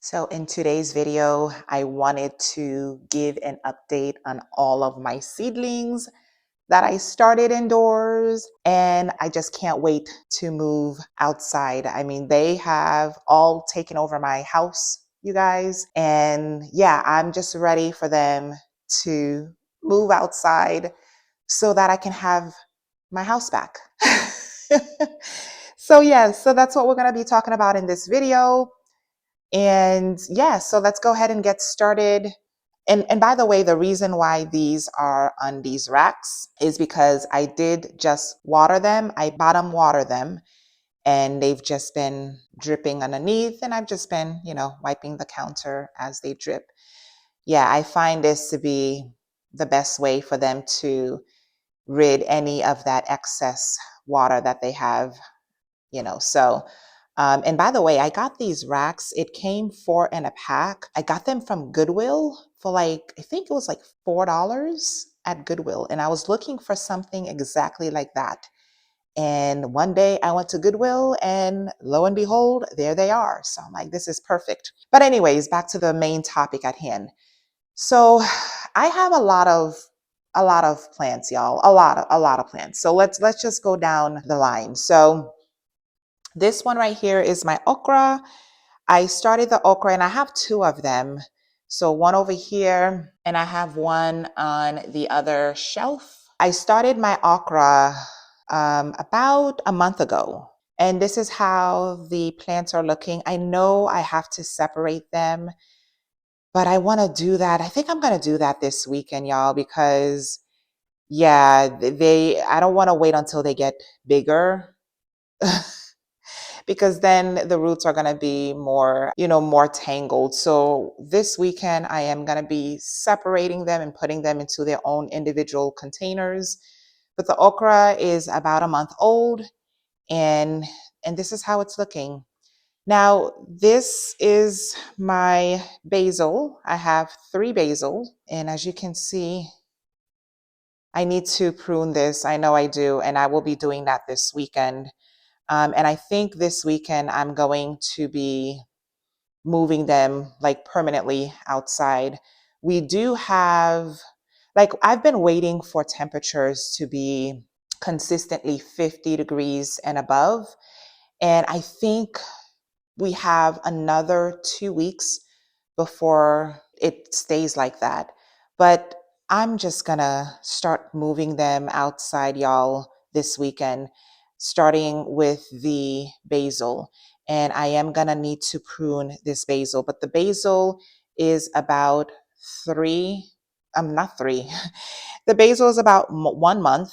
So in today's video, I wanted to give an update on all of my seedlings that I started indoors, and I just can't wait to move outside. I mean, they have all taken over my house, you guys, and yeah, I'm just ready for them to move outside so that I can have my house back. So yeah, so that's what we're going to be talking about in this video. And yeah, so let's go ahead and get started. And by the way, the reason why these are on these racks is because I did just water them. I bottom water them and they've just been dripping underneath, and I've just been, wiping the counter as they drip. Yeah, I find this to be the best way for them to rid any of that excess water that they have, so and by the way, I got these racks. It came four in a pack. I got them from Goodwill for like, I think it was like $4 at Goodwill. And I was looking for something exactly like that. And one day I went to Goodwill and lo and behold, there they are. So I'm like, this is perfect. But anyways, back to the main topic at hand. So I have a lot of plants, y'all. A lot of plants. So let's just go down the line. So this one right here is my okra. I started the okra and I have two of them. So one over here and I have one on the other shelf. I started my okra about a month ago. And this is how the plants are looking. I know I have to separate them, but I want to do that. I think I'm going to do that this weekend, y'all, because yeah, I don't want to wait until they get bigger. Because then the roots are going to be more tangled. So this weekend, I am going to be separating them and putting them into their own individual containers. But the okra is about a month old, and this is how it's looking. Now, this is my basil. I have 3 basil, and as you can see, I need to prune this. I know I do, and I will be doing that this weekend. And I think this weekend I'm going to be moving them like permanently outside. We do have, like, I've been waiting for temperatures to be consistently 50 degrees and above. And I think we have another 2 weeks before it stays like that. But I'm just gonna start moving them outside, y'all, this weekend, starting with the basil. And I am gonna need to prune this basil, but the basil is about not three. The basil is about 1 month.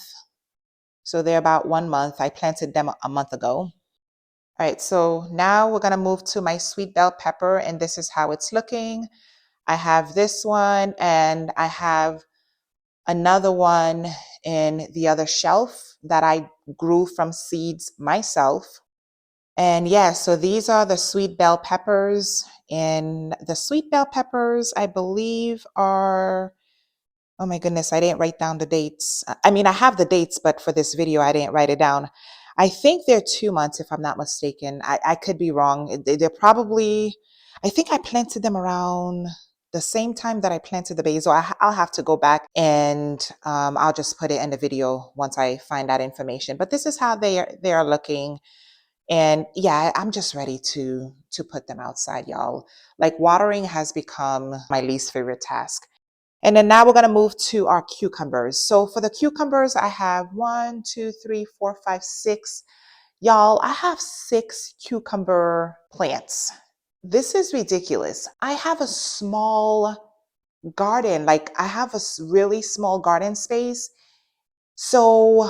So they're about 1 month. I planted them a month ago. All right, so now we're gonna move to my sweet bell pepper, and this is how it's looking. I have this one and I have another one in the other shelf that I grew from seeds myself. And yeah, so these are the sweet bell peppers. And the sweet bell peppers, I believe, are, oh my goodness, I didn't write down the dates. I mean, I have the dates, but for this video, I didn't write it down. I think they're 2 months, if I'm not mistaken. I could be wrong. They're probably, I think I planted them around the same time that I planted the basil. I'll have to go back and I'll just put it in the video once I find that information. But this is how they are looking. And yeah, I'm just ready to put them outside, y'all. Like, watering has become my least favorite task. And then now we're going to move to our cucumbers. So for the cucumbers, I have 1, 2, 3, 4, 5, 6. Y'all, I have 6 cucumber plants. This is ridiculous. I have a small garden. Like, I have a really small garden space. So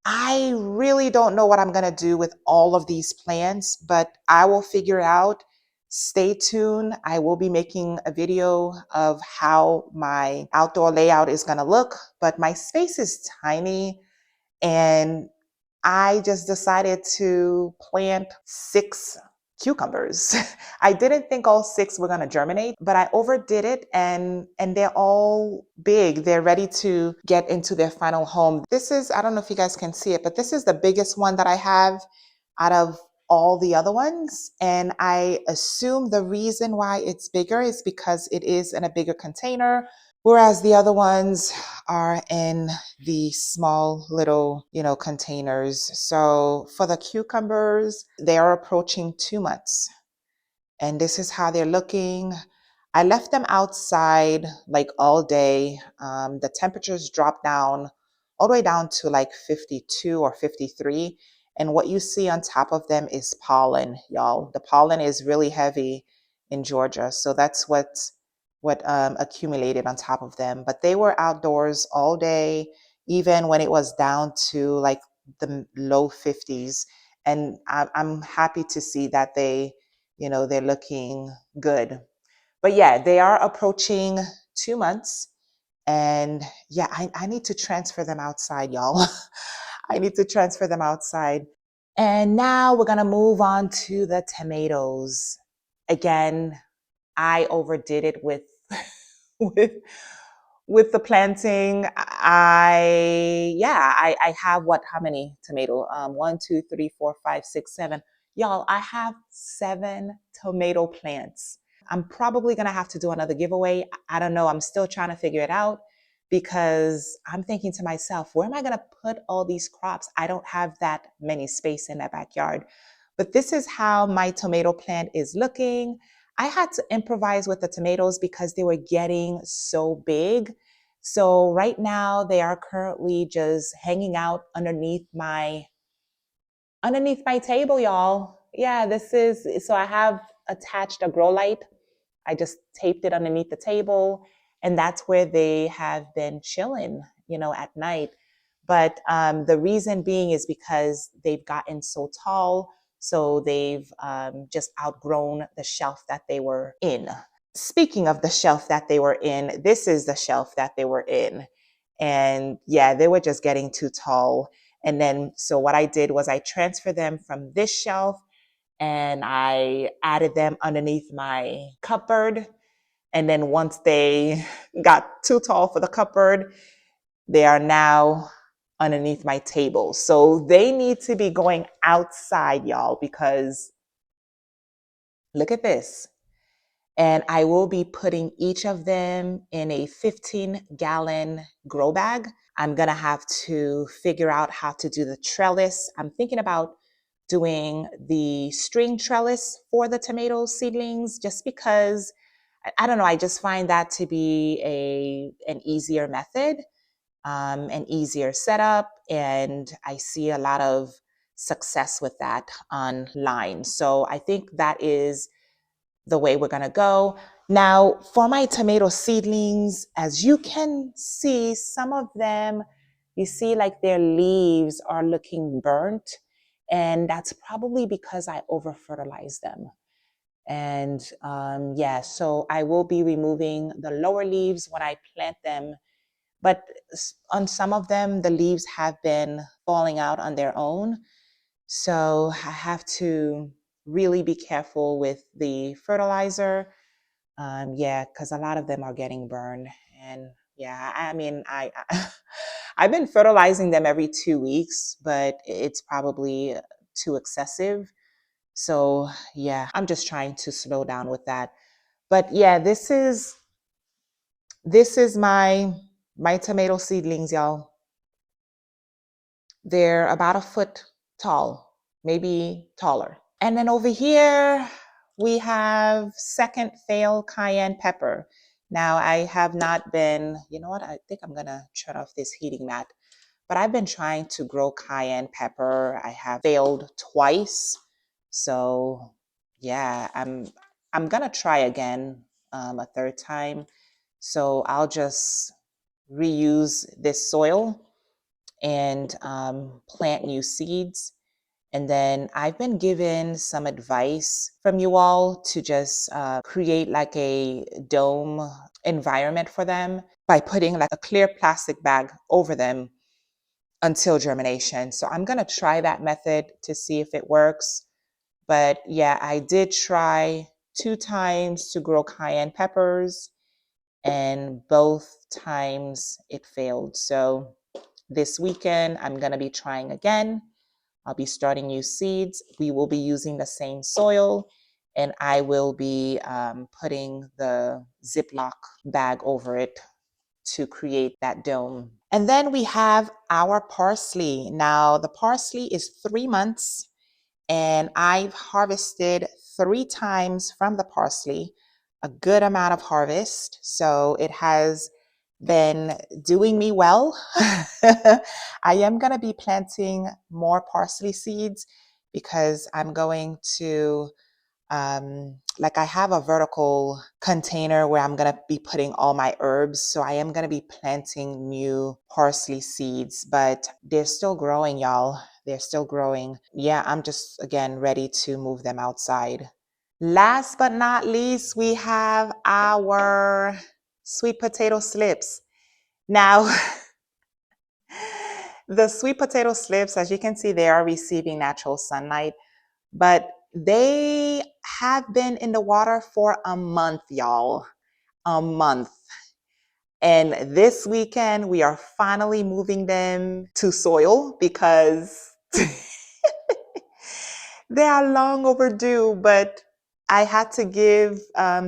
I really don't know what I'm going to do with all of these plants, but I will figure it out. Stay tuned. I will be making a video of how my outdoor layout is going to look, but my space is tiny and I just decided to plant 6 cucumbers. I didn't think all 6 were going to germinate, but I overdid it, and they're all big. They're ready to get into their final home. This is, I don't know if you guys can see it, but this is the biggest one that I have out of all the other ones. And I assume the reason why it's bigger is because it is in a bigger container, whereas the other ones are in the small little, containers. So for the cucumbers, they are approaching 2 months. And this is how they're looking. I left them outside like all day. The temperatures dropped down all the way down to like 52 or 53. And what you see on top of them is pollen, y'all. The pollen is really heavy in Georgia. So that's what accumulated on top of them. But they were outdoors all day, even when it was down to like the low 50s. And I'm happy to see that they're looking good. But yeah, they are approaching 2 months. And yeah, I need to transfer them outside, y'all. I need to transfer them outside. And now we're going to move on to the tomatoes. Again, I overdid it with with with the planting. I have how many tomato? 1, 2, 3, 4, 5, 6, 7. Y'all, I have 7 tomato plants. I'm probably gonna have to do another giveaway. I don't know. I'm still trying to figure it out because I'm thinking to myself, where am I gonna put all these crops? I don't have that many space in that backyard. But this is how my tomato plant is looking. I had to improvise with the tomatoes because they were getting so big. So right now they are currently just hanging out underneath my table, y'all. Yeah, this is so I have attached a grow light. I just taped it underneath the table, and that's where they have been chilling, at night. But the reason being is because they've gotten so tall, so they've just outgrown the shelf that they were in. Speaking of the shelf that they were in, this is the shelf that they were in. And yeah, they were just getting too tall. And then, so what I did was I transferred them from this shelf and I added them underneath my cupboard. And then once they got too tall for the cupboard, they are now underneath my table. So they need to be going outside, y'all, because look at this. And I will be putting each of them in a 15-gallon grow bag. I'm going to have to figure out how to do the trellis. I'm thinking about doing the string trellis for the tomato seedlings just because I don't know, I just find that to be an easier method, an easier setup, and I see a lot of success with that online. So I think that is the way we're going to go. Now, for my tomato seedlings, as you can see, some of them, you see like their leaves are looking burnt. And that's probably because I over fertilized them. And yeah, so I will be removing the lower leaves when I plant them. But on some of them, the leaves have been falling out on their own. So I have to really be careful with the fertilizer. Yeah, because a lot of them are getting burned. And yeah, I mean, I've been fertilizing them every 2 weeks, but it's probably too excessive. So yeah, I'm just trying to slow down with that. But yeah, this is my tomato seedlings, y'all. They're about a foot tall, maybe taller. And then over here, we have second fail cayenne pepper. Now, I have not been, you know what? I think I'm going to turn off this heating mat. But I've been trying to grow cayenne pepper. I have failed twice. So, yeah, I'm going to try again a third time. So, I'll just reuse this soil and plant new seeds. And then I've been given some advice from you all to just create like a dome environment for them by putting like a clear plastic bag over them until germination. So I'm going to try that method to see if it works. But yeah, I did try 2 times to grow cayenne peppers, and both times it failed. So this weekend, I'm going to be trying again. I'll be starting new seeds. We will be using the same soil, and I will be putting the Ziploc bag over it to create that dome. And then we have our parsley. Now, the parsley is 3 months, and I've harvested 3 times from the parsley, a good amount of harvest. So it has been doing me well. I am going to be planting more parsley seeds because I'm going to like I have a vertical container where I'm going to be putting all my herbs. So I am going to be planting new parsley seeds, but they're still growing, y'all. They're still growing. Yeah, I'm just, again, ready to move them outside. Last but not least, we have our sweet potato slips. Now, the sweet potato slips, as you can see, they are receiving natural sunlight, but they have been in the water for a month, y'all. A month. And this weekend, we are finally moving them to soil because they are long overdue, but I had to give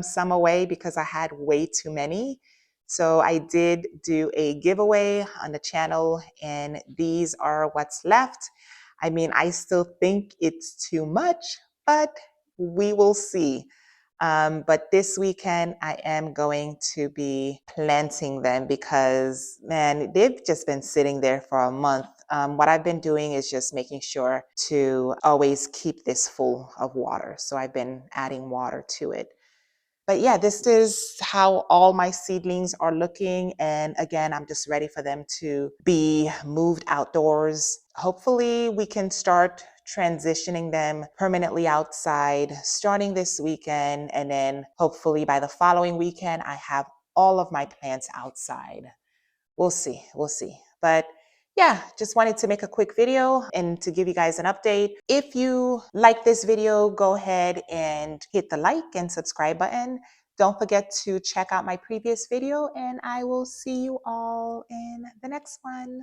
some away because I had way too many. So I did do a giveaway on the channel, and these are what's left. I mean, I still think it's too much, but we will see. But this weekend, I am going to be planting them because, man, they've just been sitting there for a month. What I've been doing is just making sure to always keep this full of water. So I've been adding water to it. But yeah, this is how all my seedlings are looking. And again, I'm just ready for them to be moved outdoors. Hopefully we can start transitioning them permanently outside starting this weekend. And then hopefully by the following weekend, I have all of my plants outside. We'll see. We'll see. But yeah, just wanted to make a quick video and to give you guys an update. If you like this video, go ahead and hit the like and subscribe button. Don't forget to check out my previous video, and I will see you all in the next one.